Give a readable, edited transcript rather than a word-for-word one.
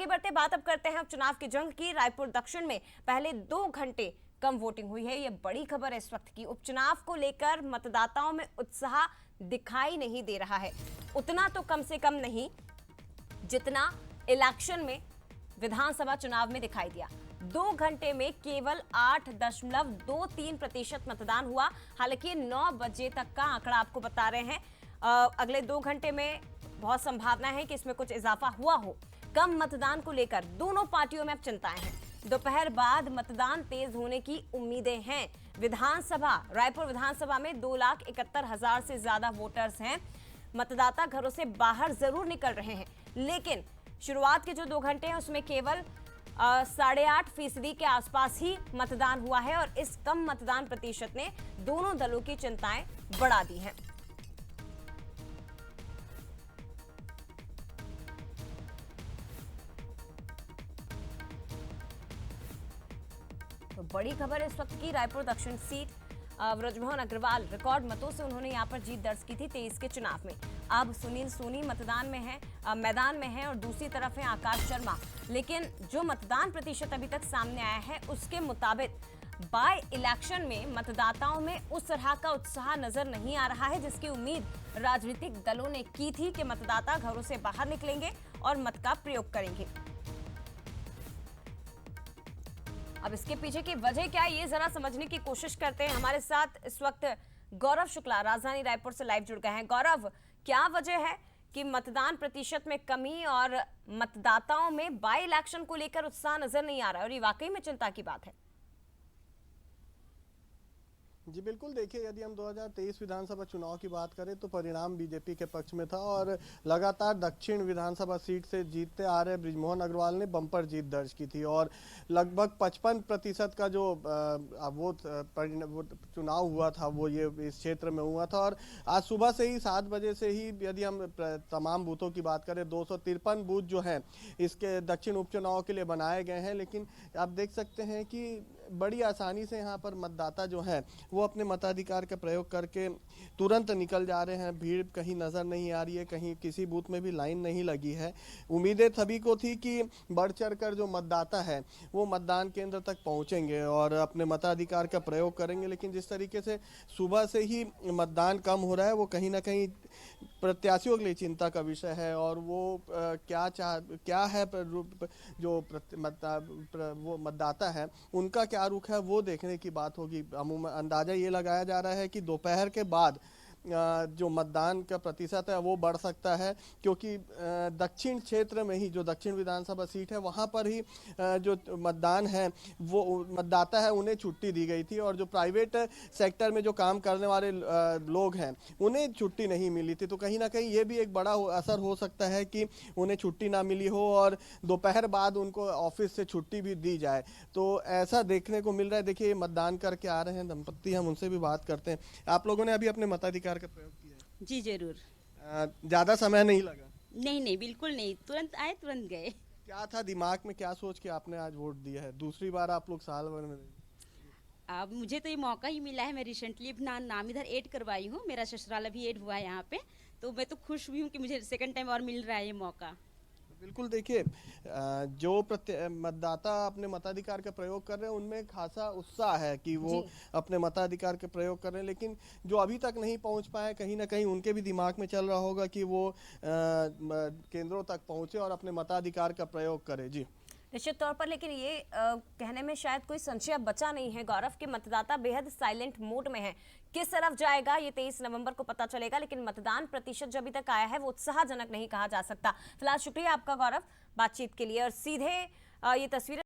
आगे बढ़ते बात अब करते हैं चुनाव की जंग की। रायपुर दक्षिण में पहले 2 घंटे कम वोटिंग हुई है। ये बड़ी खबर है इस वक्त की। उपचुनाव को लेकर मतदाताओं में उत्साह दिखाई नहीं दे रहा है, उतना तो कम से कम नहीं जितना इलेक्शन में विधानसभा चुनाव में दिखाई दिया। 2 घंटे में केवल 8.23% मतदान हुआ। हालांकि 9 बजे तक का आंकड़ा आपको बता रहे हैं। अगले 2 घंटे में बहुत संभावना है कि इसमें कुछ इजाफा हुआ हो। कम मतदान को लेकर दोनों पार्टियों में अब चिंताएं हैं। दोपहर बाद मतदान तेज होने की उम्मीदें हैं। रायपुर विधानसभा में 2,71,000 से ज्यादा वोटर्स हैं। मतदाता घरों से बाहर जरूर निकल रहे हैं, लेकिन शुरुआत के जो 2 घंटे हैं उसमें केवल 8.5% के आसपास ही मतदान हुआ है और इस कम मतदान प्रतिशत ने दोनों दलों की चिंताएं बढ़ा दी हैं। तो बड़ी खबर है इस वक्त की। रायपुर दक्षिण सीट ब्रजमोहन अग्रवाल रिकॉर्ड मतों से उन्होंने यहां पर जीत दर्ज की थी 23 के चुनाव में। अब सुनील सोनी मैदान में है और दूसरी तरफ है आकाश शर्मा। लेकिन जो मतदान प्रतिशत अभी तक सामने आया है उसके मुताबिक बाय इलेक्शन में मतदाताओं में उस तरह का उत्साह नजर नहीं आ रहा है जिसकी उम्मीद राजनीतिक दलों ने की थी कि मतदाता घरों से बाहर निकलेंगे और मत का प्रयोग करेंगे। अब इसके पीछे की वजह क्या है ये जरा समझने की कोशिश करते हैं। हमारे साथ इस वक्त गौरव शुक्ला राजधानी रायपुर से लाइव जुड़ गए हैं। गौरव, क्या वजह है कि मतदान प्रतिशत में कमी और मतदाताओं में बाय इलेक्शन को लेकर उत्साह नजर नहीं आ रहा है और ये वाकई में चिंता की बात है? जी बिल्कुल, देखिए यदि हम 2023 विधानसभा चुनाव की बात करें तो परिणाम बीजेपी के पक्ष में था और लगातार दक्षिण विधानसभा सीट से जीतते आ रहे ब्रजमोहन अग्रवाल ने बम्पर जीत दर्ज की थी और लगभग 55% का जो वो चुनाव हुआ था वो ये इस क्षेत्र में हुआ था। और आज सुबह से ही 7 बजे से ही यदि हम तमाम बूथों की बात करें 253 बूथ जो हैं इसके दक्षिण उपचुनाव के लिए बनाए गए हैं। लेकिन आप देख सकते हैं कि बड़ी आसानी से यहाँ पर मतदाता जो है वो अपने मताधिकार का प्रयोग करके तुरंत निकल जा रहे हैं। भीड़ कहीं नज़र नहीं आ रही है, कहीं किसी बूथ में भी लाइन नहीं लगी है। उम्मीदें सभी को थी कि बढ़ चढ़कर जो मतदाता है वो मतदान केंद्र तक पहुंचेंगे और अपने मताधिकार का प्रयोग करेंगे। लेकिन जिस तरीके से सुबह से ही मतदान कम हो रहा है वो कहीं ना कहीं प्रत्याशियों के लिए चिंता का विषय है। और वो क्या है जो वो मतदाता है उनका क्या रुख है वो देखने की बात होगी। अमूमन अंदाजा ये लगाया जा रहा है कि दोपहर के बाद जो मतदान का प्रतिशत है वो बढ़ सकता है, क्योंकि दक्षिण क्षेत्र में ही जो दक्षिण विधानसभा सीट है वहाँ पर ही जो मतदान है वो मतदाता है उन्हें छुट्टी दी गई थी और जो प्राइवेट सेक्टर में जो काम करने वाले लोग हैं उन्हें छुट्टी नहीं मिली थी। तो कहीं ना कहीं ये भी एक बड़ा असर हो सकता है कि उन्हें छुट्टी ना मिली हो और दोपहर बाद उनको ऑफिस से छुट्टी भी दी जाए। तो ऐसा देखने को मिल रहा है। देखिए मतदान करके आ रहे हैं दंपत्ति, हम उनसे भी बात करते हैं। आप लोगों ने अभी अपने मताधिकार का प्रयोग किया है? जी जरूर। ज्यादा समय नहीं लगा? नहीं बिल्कुल नहीं, तुरंत आए तुरंत गए। क्या था दिमाग में, क्या सोच के आपने आज वोट दिया है? दूसरी बार आप लोग साल भर में। अब मुझे तो ये मौका ही मिला है। मैं रिसेंटली अपना नाम इधर ऐड करवाई हूँ, मेरा ससुराल अभी ऐड हुआ है यहाँ पे, तो मैं तो खुश हुई हूँ कि मुझे सेकंड टाइम और मिल रहा है ये मौका। बिल्कुल, देखिए जो मतदाता अपने मताधिकार का प्रयोग कर रहे हैं उनमें खासा उत्साह है कि वो अपने मताधिकार का प्रयोग कर रहे हैं। लेकिन जो अभी तक नहीं पहुंच पाए कहीं ना कहीं उनके भी दिमाग में चल रहा होगा कि वो केंद्रों तक पहुंचे और अपने मताधिकार का प्रयोग करें। जी निश्चित तौर पर, लेकिन ये कहने में शायद कोई संशय बचा नहीं है गौरव कि मतदाता बेहद साइलेंट मोड में है। किस तरफ जाएगा ये 23 नवंबर को पता चलेगा, लेकिन मतदान प्रतिशत जो अभी तक आया है वो उत्साहजनक नहीं कहा जा सकता। फिलहाल शुक्रिया आपका गौरव बातचीत के लिए। और सीधे ये तस्वीरें